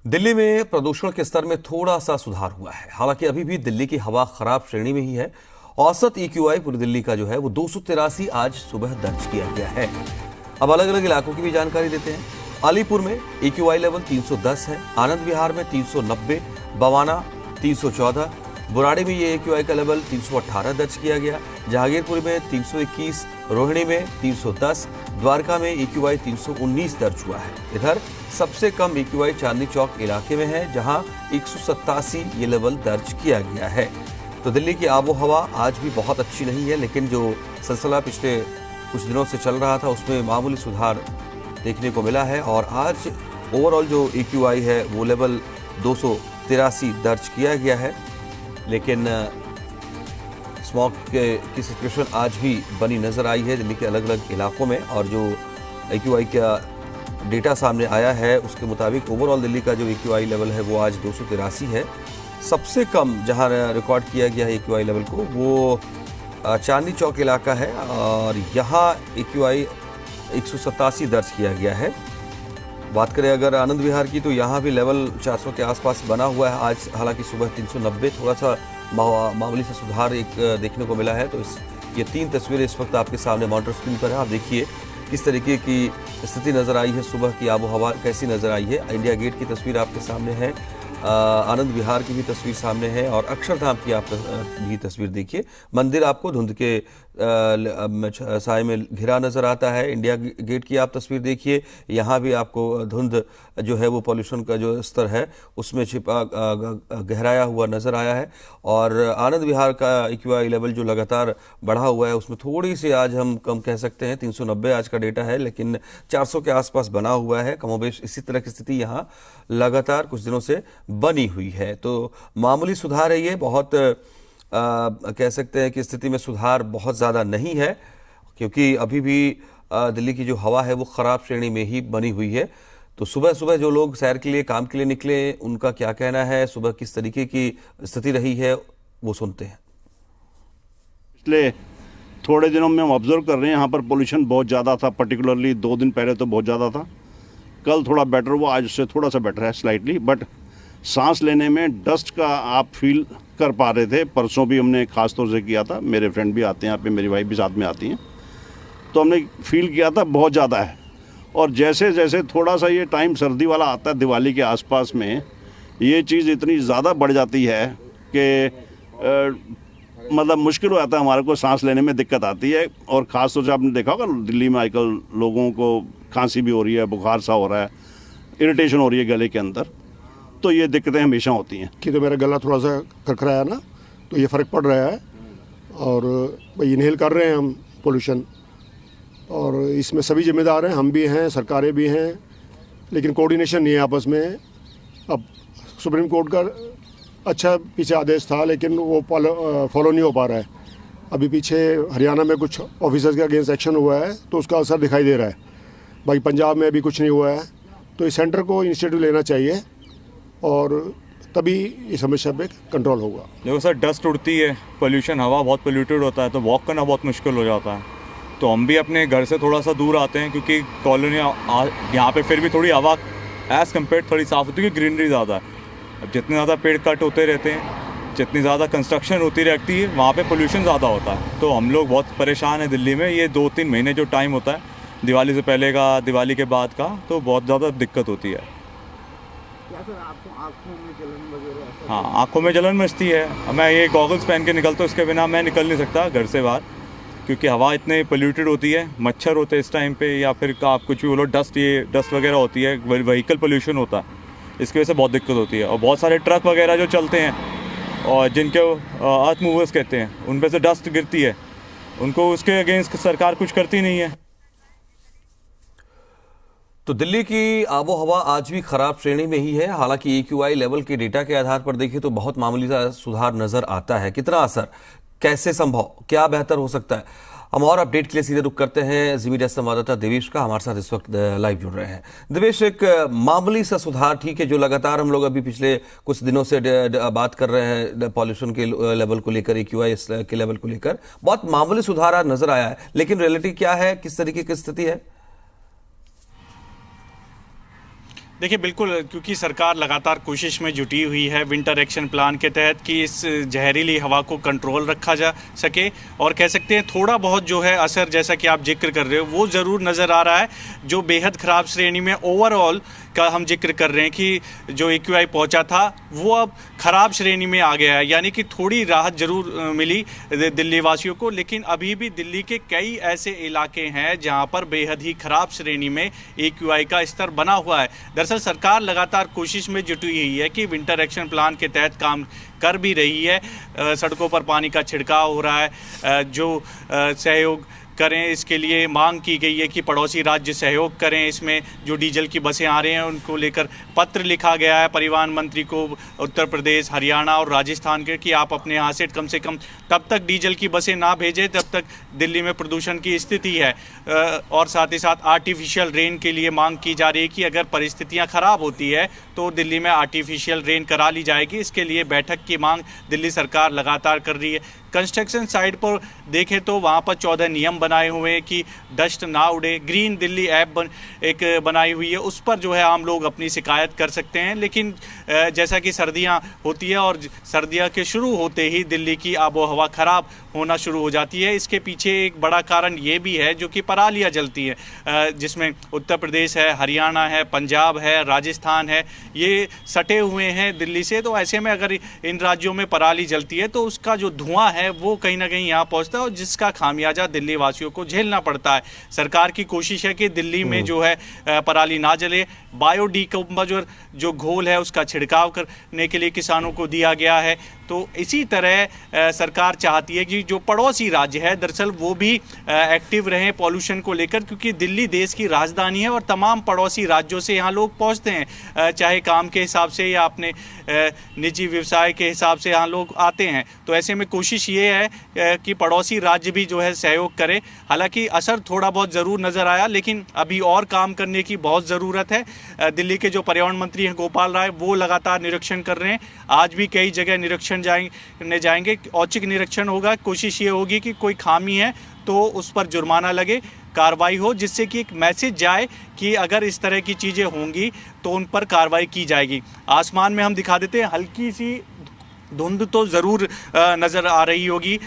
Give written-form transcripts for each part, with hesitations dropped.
दिल्ली में प्रदूषण के स्तर में थोड़ा सा सुधार हुआ है। हालांकि अभी भी दिल्ली की हवा खराब श्रेणी में ही है। औसत EQI पूरी दिल्ली का जो है वो 283 आज सुबह दर्ज किया गया है। अब अलग अलग इलाकों की भी जानकारी देते हैं। अलीपुर में EQI लेवल 310 है, आनंद विहार में 390, बवाना 314, बुराड़ी में ये EQI का लेवल 318 दर्ज किया गया, जहांगीरपुर में 321, रोहिणी में 310, द्वारका में EQI 319 दर्ज हुआ है। इधर सबसे कम EQI चांदनी चौक इलाके में है, जहां 187 ये लेवल दर्ज किया गया है। तो दिल्ली की आबो हवा आज भी बहुत अच्छी नहीं है, लेकिन जो सिलसिला पिछले कुछ दिनों से चल रहा था उसमें मामूली सुधार देखने को मिला है और आज ओवरऑल जो EQI है वो लेवल 283 दर्ज किया गया है। लेकिन स्मॉग की सिचुएशन आज भी बनी नजर आई है दिल्ली के अलग अलग इलाकों में, और जो EQI का डेटा सामने आया है उसके मुताबिक ओवरऑल दिल्ली का जो EQI लेवल है वो आज 283 है। सबसे कम जहां रिकॉर्ड किया गया है EQI लेवल को वो चांदनी चौक इलाका है और यहाँ EQI 187 दर्ज किया गया है। बात करें अगर आनंद विहार की तो यहाँ भी लेवल 400 के आसपास बना हुआ है आज। हालांकि सुबह 390, थोड़ा सा मामूली से सुधार एक देखने को मिला है। तो ये 3 तस्वीरें इस वक्त आपके सामने मॉनिटर स्क्रीन पर है। आप देखिए किस तरीके की स्थिति नज़र आई है, सुबह की आबो हवा कैसी नज़र आई है। इंडिया गेट की तस्वीर आपके सामने है, आनंद विहार की भी तस्वीर सामने है और अक्षरधाम की आप भी तस्वीर देखिए। मंदिर आपको धुंध के साए में घिरा नजर आता है। इंडिया गेट की आप तस्वीर देखिए, यहाँ भी आपको धुंध जो है वो पॉल्यूशन का जो स्तर है उसमें छिपा गहराया हुआ नजर आया है। और आनंद विहार का EQI लेवल जो लगातार बढ़ा हुआ है उसमें थोड़ी सी आज हम कम कह सकते हैं, 390 आज का डेटा है, लेकिन 400 के आसपास बना हुआ है। कमोबेश इसी तरह की स्थिति यहाँ लगातार कुछ दिनों से बनी हुई है। तो मामूली सुधार है ये, बहुत कह सकते हैं कि स्थिति में सुधार बहुत ज़्यादा नहीं है, क्योंकि अभी भी दिल्ली की जो हवा है वो ख़राब श्रेणी में ही बनी हुई है। तो सुबह सुबह जो लोग सैर के लिए, काम के लिए निकले, उनका क्या कहना है, सुबह किस तरीके की स्थिति रही है, वो सुनते हैं। पिछले थोड़े दिनों में हम ऑब्जर्व कर रहे हैं यहाँ पर पोल्यूशन बहुत ज़्यादा था। पर्टिकुलरली 2 दिन पहले तो बहुत ज़्यादा था, कल थोड़ा बेटर हुआ, आज से थोड़ा सा बेटर है स्लाइटली। बट सांस लेने में डस्ट का आप फील कर पा रहे थे। परसों भी हमने ख़ास तौर से किया था, मेरे फ्रेंड भी आते हैं यहाँ पे, मेरी वाइफ भी साथ में आती हैं, तो हमने फील किया था बहुत ज़्यादा है। और जैसे जैसे थोड़ा सा ये टाइम सर्दी वाला आता है दिवाली के आसपास में, ये चीज़ इतनी ज़्यादा बढ़ जाती है कि मतलब मुश्किल हो जाता है, हमारे को सांस लेने में दिक्कत आती है। और ख़ास तौर से आपने देखा होगा दिल्ली में आजकल लोगों को खांसी भी हो रही है, बुखार सा हो रहा है, इरिटेशन हो रही है गले के अंदर, तो ये दिक्कतें हमेशा होती हैं। कि तो मेरा गला थोड़ा सा खरखराया ना, तो ये फ़र्क पड़ रहा है। और भाई इनहेल कर रहे हैं हम पोल्यूशन, और इसमें सभी जिम्मेदार हैं, हम भी हैं, सरकारें भी हैं, लेकिन कोऑर्डिनेशन नहीं है आपस में। अब सुप्रीम कोर्ट का अच्छा पीछे आदेश था, लेकिन वो फॉलो नहीं हो पा रहा है। अभी पीछे हरियाणा में कुछ ऑफिसर्स के अगेंस्ट एक्शन हुआ है, तो उसका असर दिखाई दे रहा है। बाकी पंजाब में अभी कुछ नहीं हुआ है, तो इस सेंटर को इनिशिएटिव लेना चाहिए और तभी इस समस्या पे कंट्रोल होगा। देखो सर, डस्ट उड़ती है, पोल्यूशन, हवा बहुत पोल्यूटेड होता है, तो वॉक करना बहुत मुश्किल हो जाता है। तो हम भी अपने घर से थोड़ा सा दूर आते हैं, क्योंकि कॉलोनी यहाँ पे फिर भी थोड़ी हवा एज़ कम्पेयर थोड़ी साफ़ होती है, क्योंकि ग्रीनरी ज़्यादा है। अब जितने ज़्यादा पेड़ कट होते रहते हैं, जितनी ज़्यादा कंस्ट्रक्शन होती रहती है, वहाँ पे पोल्यूशन ज़्यादा होता है। तो हम लोग बहुत परेशान हैं दिल्ली में। ये 2-3 महीने जो टाइम होता है दिवाली से पहले का, दिवाली के बाद का, तो बहुत ज़्यादा दिक्कत होती है। आपको आँखों में जलन वगैरह? हाँ, आँखों में जलन मचती है। मैं ये गॉगल्स पहन के निकलता हूँ, उसके बिना मैं निकल नहीं सकता घर से बाहर, क्योंकि हवा इतने पोल्यूटेड होती है। मच्छर होते हैं इस टाइम पे, या फिर आप कुछ भी बोलो, डस्ट वगैरह होती है, व्हीकल पोल्यूशन होता है, इसकी वजह से बहुत दिक्कत होती है। और बहुत सारे ट्रक वगैरह जो चलते हैं और जिनके अर्थ मूवर्स कहते हैं, उन पर से डस्ट गिरती है, उनको उसके अगेंस्ट सरकार कुछ करती नहीं है। तो दिल्ली की आबो हवा आज भी खराब श्रेणी में ही है। हालांकि EQI लेवल के डेटा के आधार पर देखें तो बहुत मामूली सा सुधार नजर आता है। कितना असर, कैसे संभव, क्या बेहतर हो सकता है, हम और अपडेट के लिए सीधे रुक करते हैं जी मीडिया संवाददाता देवेश का। हमारे साथ इस वक्त लाइव जुड़ रहे हैं। देवेश, एक मामूली सा सुधार, ठीक है, जो लगातार हम लोग अभी पिछले कुछ दिनों से बात कर रहे हैं पॉल्यूशन के लेवल को लेकर, EQI के लेवल को लेकर, बहुत मामूली सुधार नजर आया है, लेकिन रियलिटी क्या है, किस तरीके की स्थिति है? देखिए बिल्कुल, क्योंकि सरकार लगातार कोशिश में जुटी हुई है विंटर एक्शन प्लान के तहत कि इस जहरीली हवा को कंट्रोल रखा जा सके, और कह सकते हैं थोड़ा बहुत जो है असर, जैसा कि आप जिक्र कर रहे हो, वो ज़रूर नज़र आ रहा है। जो बेहद ख़राब श्रेणी में ओवरऑल का हम जिक्र कर रहे हैं कि जो AQI पहुंचा था वो अब ख़राब श्रेणी में आ गया है, यानी कि थोड़ी राहत ज़रूर मिली दिल्ली वासियों को, लेकिन अभी भी दिल्ली के कई ऐसे इलाके हैं जहां पर बेहद ही ख़राब श्रेणी में AQI का स्तर बना हुआ है। दरअसल सरकार लगातार कोशिश में जुटी हुई है कि विंटर एक्शन प्लान के तहत काम कर भी रही है। सड़कों पर पानी का छिड़काव हो रहा है, जो सहयोग करें इसके लिए मांग की गई है कि पड़ोसी राज्य सहयोग करें। इसमें जो डीजल की बसें आ रही हैं उनको लेकर पत्र लिखा गया है परिवहन मंत्री को उत्तर प्रदेश, हरियाणा और राजस्थान के, कि आप अपने यहाँ से कम तब तक डीजल की बसें ना भेजें तब तक दिल्ली में प्रदूषण की स्थिति है। और साथ ही साथ आर्टिफिशियल रेन के लिए मांग की जा रही है कि अगर परिस्थितियाँ ख़राब होती है तो दिल्ली में आर्टिफिशियल रेन करा ली जाएगी। इसके लिए बैठक की मांग दिल्ली सरकार लगातार कर रही है। कंस्ट्रक्शन साइट पर देखें तो वहाँ पर 14 नियम बनाए हुए हैं कि डस्ट ना उड़े। ग्रीन दिल्ली ऐप एक बनाई हुई है, उस पर जो है आम लोग अपनी शिकायत कर सकते हैं। लेकिन जैसा कि सर्दियाँ होती है और सर्दियाँ के शुरू होते ही दिल्ली की आबो हवा ख़राब होना शुरू हो जाती है। इसके पीछे एक बड़ा कारण ये भी है जो कि परालियाँ जलती हैं, जिसमें उत्तर प्रदेश है, हरियाणा है, पंजाब है, राजस्थान है, ये सटे हुए हैं दिल्ली से। तो ऐसे में अगर इन राज्यों में पराली जलती है तो उसका जो धुआं है वो कहीं ना कहीं यहाँ पहुँचता है और जिसका खामियाजा दिल्ली वासियों को झेलना पड़ता है। सरकार की कोशिश है कि दिल्ली में जो है पराली ना जले। बायोडिकम्पोजर जो घोल है उसका छिड़काव करने के लिए किसानों को दिया गया है। तो इसी तरह सरकार चाहती है कि जो पड़ोसी राज्य है दरअसल वो भी एक्टिव रहें पॉल्यूशन को लेकर, क्योंकि दिल्ली देश की राजधानी है और तमाम पड़ोसी राज्यों से यहाँ लोग पहुँचते हैं, चाहे काम के हिसाब से या अपने निजी व्यवसाय के हिसाब से यहाँ लोग आते हैं। तो ऐसे में कोशिश ये है कि पड़ोसी राज्य भी जो है सहयोग करे। हालांकि असर थोड़ा बहुत ज़रूर नज़र आया, लेकिन अभी और काम करने की बहुत ज़रूरत है। दिल्ली के जो पर्यावरण मंत्री हैं गोपाल राय, वो लगातार निरीक्षण कर रहे हैं। आज भी कई जगह निरीक्षण जाएंगे, औचक निरीक्षण होगा। कोशिश ये होगी कि कोई खामी है तो उस पर जुर्माना लगे, कार्रवाई हो, जिससे कि एक मैसेज जाए कि अगर इस तरह की चीज़ें होंगी तो उन पर कार्रवाई की जाएगी। आसमान में हम दिखा देते हैं, हल्की सी धुंध तो ज़रूर नज़र आ रही होगी,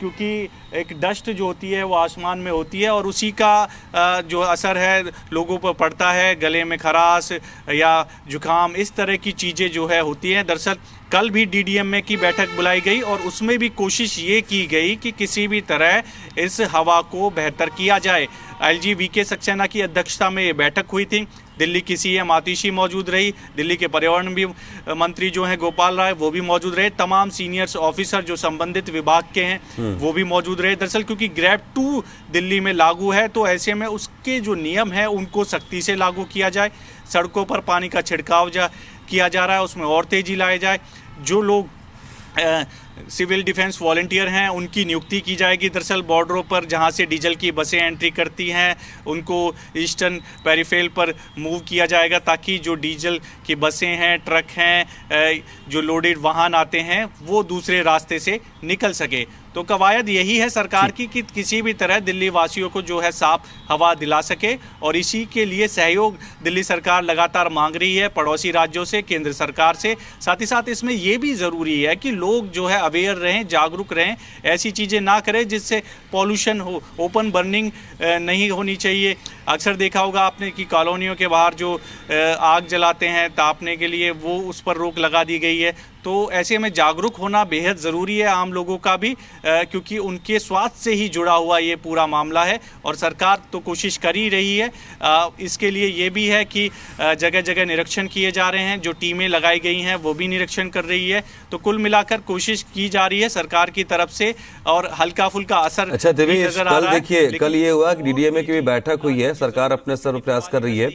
क्योंकि एक डस्ट जो होती है वो आसमान में होती है और उसी का जो असर है लोगों पर पड़ता है। गले में खराश या जुकाम, इस तरह की चीज़ें जो है होती हैं। दरअसल कल भी DDMA की बैठक बुलाई गई और उसमें भी कोशिश ये की गई कि किसी भी तरह इस हवा को बेहतर किया जाए। LG VK सक्सेना की अध्यक्षता में ये बैठक हुई थी। दिल्ली की CM आतिशी मौजूद रही, दिल्ली के पर्यावरण भी मंत्री जो हैं गोपाल राय वो भी मौजूद रहे, तमाम सीनियर्स ऑफिसर जो संबंधित विभाग के हैं वो भी मौजूद रहे। दरअसल क्योंकि ग्रेड 2 दिल्ली में लागू है तो ऐसे में उसके जो नियम है उनको सख्ती से लागू किया जाए। सड़कों पर पानी का छिड़काव किया जा रहा है, उसमें और तेजी लाई जाए। जो लोग सिविल डिफेंस वॉलंटियर हैं उनकी नियुक्ति की जाएगी। दरअसल बॉर्डरों पर जहां से डीजल की बसें एंट्री करती हैं उनको ईस्टर्न पेरिफेरल पर मूव किया जाएगा, ताकि जो डीजल की बसें हैं, ट्रक हैं, जो लोडेड वाहन आते हैं वो दूसरे रास्ते से निकल सके। तो कवायद यही है सरकार की कि किसी भी तरह दिल्ली वासियों को जो है साफ हवा दिला सके, और इसी के लिए सहयोग दिल्ली सरकार लगातार मांग रही है पड़ोसी राज्यों से, केंद्र सरकार से। साथ ही साथ इसमें यह भी ज़रूरी है कि लोग जो है अवेयर रहें, जागरूक रहें, ऐसी चीज़ें ना करें जिससे पॉल्यूशन हो। ओपन बर्निंग नहीं होनी चाहिए। अक्सर देखा होगा आपने कि कॉलोनियों के बाहर जो आग जलाते हैं तापने के लिए, वो उस पर रोक लगा दी गई है। तो ऐसे में जागरूक होना बेहद ज़रूरी है आम लोगों का भी, क्योंकि उनके स्वास्थ्य से ही जुड़ा हुआ ये पूरा मामला है और सरकार तो कोशिश कर ही रही है। इसके लिए ये भी है कि जगह जगह निरीक्षण किए जा रहे हैं, जो टीमें लगाई गई हैं वो भी निरीक्षण कर रही है। तो कुल मिलाकर कोशिश की जा रही है सरकार की तरफ से और हल्का फुल्का असर अच्छा देवेश, कल देखिए कल ये हुआ कि DDMA की भी बैठक हुई है, सरकार अपने स्तर पर प्रयास कर रही है।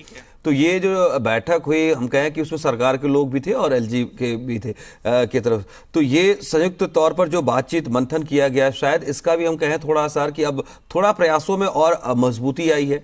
तो ये जो बैठक हुई, हम कहें कि उसमें सरकार के लोग भी थे और LG के भी थे की तरफ, तो ये संयुक्त तौर पर जो बातचीत मंथन किया गया, शायद इसका भी हम कहें थोड़ा असर कि अब थोड़ा प्रयासों में और मजबूती आई है।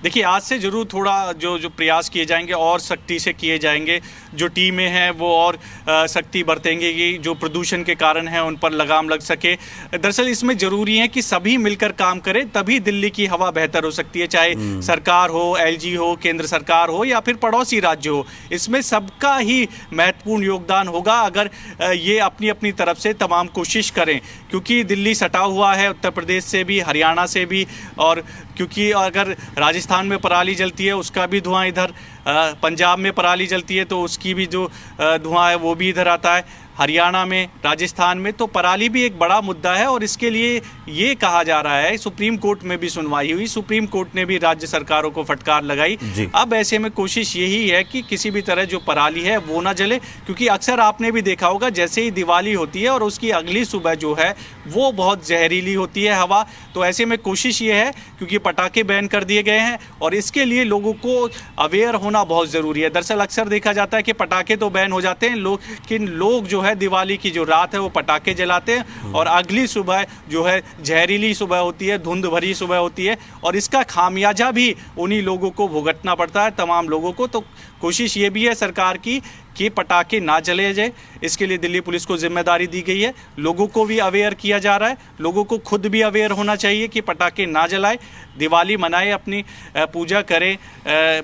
देखिए आज से जरूर थोड़ा जो प्रयास किए जाएंगे और सख्ती से किए जाएंगे। जो टीमें हैं वो और सख्ती बरतेंगे कि जो प्रदूषण के कारण है उन पर लगाम लग सके। दरअसल इसमें ज़रूरी है कि सभी मिलकर काम करें, तभी दिल्ली की हवा बेहतर हो सकती है, चाहे सरकार हो, एलजी हो, केंद्र सरकार हो या फिर पड़ोसी राज्य हो। इसमें सबका ही महत्वपूर्ण योगदान होगा अगर ये अपनी अपनी तरफ से तमाम कोशिश करें, क्योंकि दिल्ली सटा हुआ है उत्तर प्रदेश से भी, हरियाणा से भी, और क्योंकि अगर राजस्थान में पराली जलती है उसका भी धुआं इधर, पंजाब में पराली जलती है तो उसकी भी जो धुआं है वो भी इधर आता है, हरियाणा में, राजस्थान में। तो पराली भी एक बड़ा मुद्दा है और इसके लिए ये कहा जा रहा है, सुप्रीम कोर्ट में भी सुनवाई हुई, सुप्रीम कोर्ट ने भी राज्य सरकारों को फटकार लगाई। अब ऐसे में कोशिश यही है कि किसी भी तरह जो पराली है वो ना जले, क्योंकि अक्सर आपने भी देखा होगा जैसे ही दिवाली होती है और उसकी अगली सुबह जो है वो बहुत जहरीली होती है हवा। तो ऐसे में कोशिश ये है, क्योंकि पटाखे बैन कर दिए गए हैं और इसके लिए लोगों को अवेयर होना बहुत ज़रूरी है। दरअसल अक्सर देखा जाता है कि पटाखे तो बैन हो जाते हैं, लेकिन लोग जो है दिवाली की जो रात है वो पटाखे जलाते हैं और अगली सुबह जो है जहरीली सुबह होती है, धुंध भरी सुबह होती है और इसका खामियाजा भी उन्हीं लोगों को भुगतना पड़ता है, तमाम लोगों को। तो कोशिश ये भी है सरकार की कि पटाखे ना जले जाए, इसके लिए दिल्ली पुलिस को जिम्मेदारी दी गई है। लोगों को भी अवेयर किया जा रहा है, लोगों को खुद भी अवेयर होना चाहिए कि पटाखे ना जलाए, दिवाली मनाए, अपनी पूजा करें,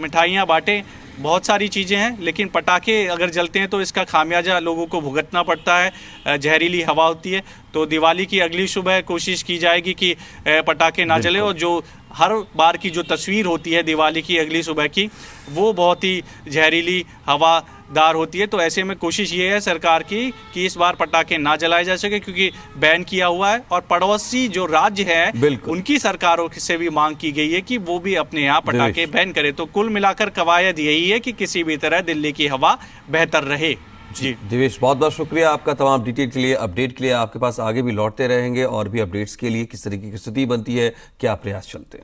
मिठाइयाँ बांटें, बहुत सारी चीज़ें हैं, लेकिन पटाखे अगर जलते हैं तो इसका खामियाजा लोगों को भुगतना पड़ता है, जहरीली हवा होती है। तो दिवाली की अगली सुबह कोशिश की जाएगी कि पटाखे ना जले, और जो हर बार की जो तस्वीर होती है दिवाली की अगली सुबह की वो बहुत ही जहरीली हवादार होती है। तो ऐसे में कोशिश ये है सरकार की कि इस बार पटाखे ना जलाए जा सके, क्योंकि बैन किया हुआ है और पड़ोसी जो राज्य हैं उनकी सरकारों से भी मांग की गई है कि वो भी अपने यहाँ पटाखे बैन करें। तो कुल मिलाकर कवायद यही है कि किसी भी तरह दिल्ली की हवा बेहतर रहे। जी दिवेश, बहुत बहुत शुक्रिया आपका तमाम डिटेल के लिए, अपडेट के लिए। आपके पास आगे भी लौटते रहेंगे और भी अपडेट्स के लिए किस तरीके की स्थिति बनती है, क्या प्रयास चलते हैं।